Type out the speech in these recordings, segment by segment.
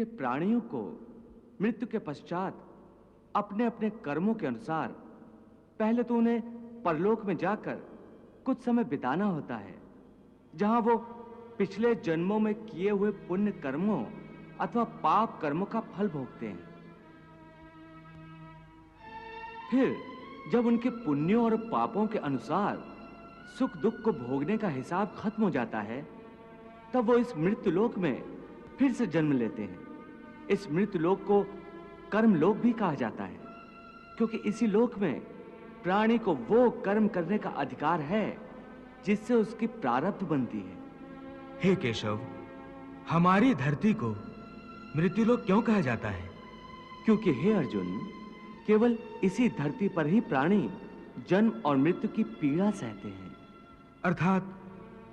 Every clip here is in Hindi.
के प्राणियों को मृत्यु के पश्चात अपने अपने कर्मों के अनुसार पहले तो उन्हें परलोक में जाकर कुछ समय बिताना होता है, जहां वो पिछले जन्मों में किए हुए पुण्य कर्मों अथवा पाप कर्मों का फल भोगते हैं। फिर जब उनके पुण्यों और पापों के अनुसार सुख दुख को भोगने का हिसाब खत्म हो जाता है, तब वो इस मृत्यु लोक में फिर से जन्म लेते हैं। इस मृत्यु लोक को कर्म लोक भी कहा जाता है, क्योंकि इसी लोक में प्राणी को वो कर्म करने का अधिकार है जिससे उसकी प्रारब्ध बनती है। हे केशव, हमारी धरती को मृत्युलोक क्यों कहा जाता है? क्योंकि हे अर्जुन, केवल इसी धरती पर ही प्राणी जन्म और मृत्यु की पीड़ा सहते हैं। अर्थात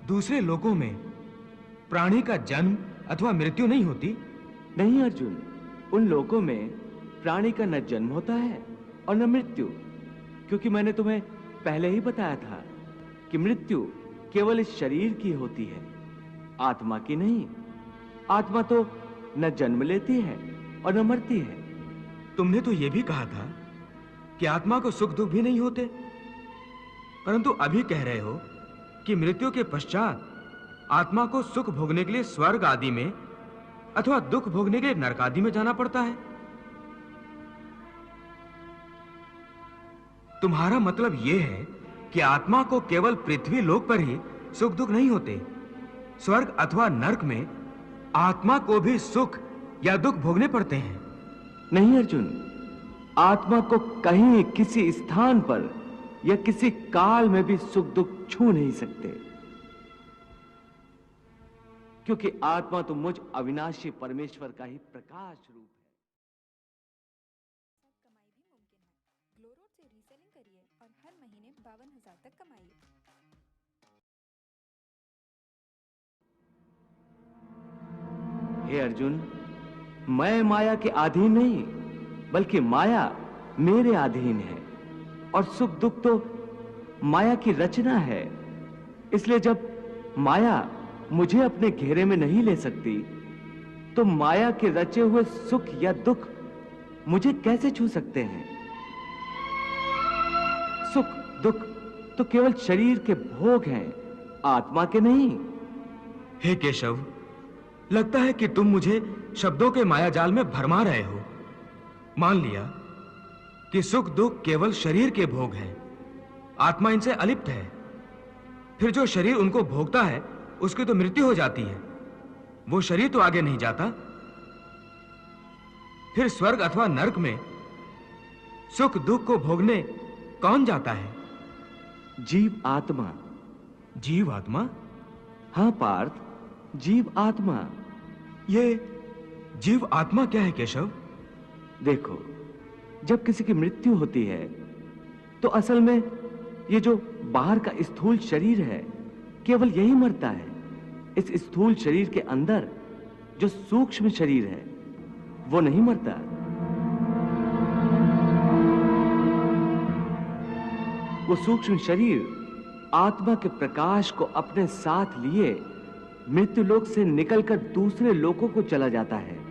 दूसरे लोकों में प्राणी का जन्म अथवा मृत्यु नहीं होती? नहीं अर्जुन, उन लोकों में प्राणी का न जन्म होता है और न मृत्यु, क्योंकि मैंने तुम्हें पहले ही बताया था कि मृत्यु केवल इस शरीर की होती है, आत्मा की नहीं। आत्मा तो न जन्म लेती है और न मरती है। तुमने तो यह भी कहा था कि आत्मा को सुख दुख भी नहीं होते, परंतु अभी कह रहे हो कि मृत्यु के पश्चात आत्मा को सुख भोगने के लिए स्वर्ग आदि में अथवा दुख भोगने के लिए नरक आदि में जाना पड़ता है। तुम्हारा मतलब यह है कि आत्मा को केवल पृथ्वी लोक पर ही सुख दुख नहीं होते, स्वर्ग अथवा नरक में आत्मा को भी सुख या दुख भोगने पड़ते हैं? नहीं अर्जुन, आत्मा को कहीं किसी स्थान पर या किसी काल में भी सुख दुख छू नहीं सकते, क्योंकि आत्मा तो मुझ अविनाशी परमेश्वर का ही प्रकाश रूप है। कमाई भी मुमकिन है। ग्लोरोड से रीसेलिंग करिए और हर महीने 52,000 तक कमाइए। हे अर्जुन, मैं माया के अधीन नहीं, बल्कि माया मेरे अधीन है, और सुख दुख तो माया की रचना है। इसलिए जब माया मुझे अपने घेरे में नहीं ले सकती, तो माया के रचे हुए सुख या दुख मुझे कैसे छू सकते हैं? सुख दुख तो केवल शरीर के भोग हैं, आत्मा के नहीं। हे केशव, लगता है कि तुम मुझे शब्दों के मायाजाल में भरमा रहे हो। मान लिया कि सुख दुख केवल शरीर के भोग हैं, आत्मा इनसे अलिप्त है। फिर जो शरीर उनको भोगता है उसकी तो मृत्यु हो जाती है, वो शरीर तो आगे नहीं जाता। फिर स्वर्ग अथवा नरक में सुख दुख को भोगने कौन जाता है? जीव आत्मा। जीव आत्मा? हां पार्थ, जीव आत्मा। ये जीव आत्मा क्या है केशव? देखो, जब किसी की मृत्यु होती है तो असल में ये जो बाहर का स्थूल शरीर है केवल यही मरता है। इस स्थूल शरीर के अंदर जो सूक्ष्म शरीर है वो नहीं मरता। वो सूक्ष्म शरीर आत्मा के प्रकाश को अपने साथ लिए मृत्यु लोक से निकलकर दूसरे लोकों को चला जाता है।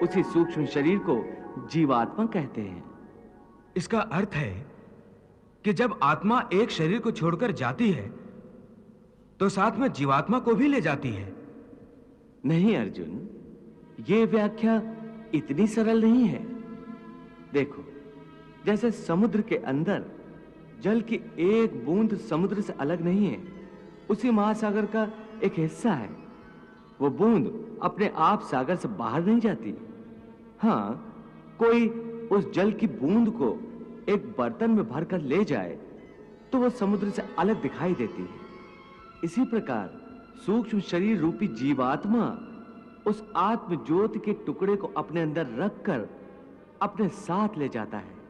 उसी सूक्ष्म शरीर को जीवात्मा कहते हैं। इसका अर्थ है कि जब आत्मा एक शरीर को छोड़कर जाती है तो साथ में जीवात्मा को भी ले जाती है। नहीं अर्जुन, ये व्याख्या इतनी सरल नहीं है। देखो, जैसे समुद्र के अंदर जल की एक बूंद समुद्र से अलग नहीं है, उसी महासागर का एक हिस्सा है। वो बूंद अपने आप सागर से बाहर नहीं जाती। हाँ, कोई उस जल की बूंद को एक बर्तन में भरकर ले जाए तो वो समुद्र से अलग दिखाई देती है। इसी प्रकार सूक्ष्म शरीर रूपी जीवात्मा उस आत्म ज्योति के टुकड़े को अपने अंदर रखकर अपने साथ ले जाता है।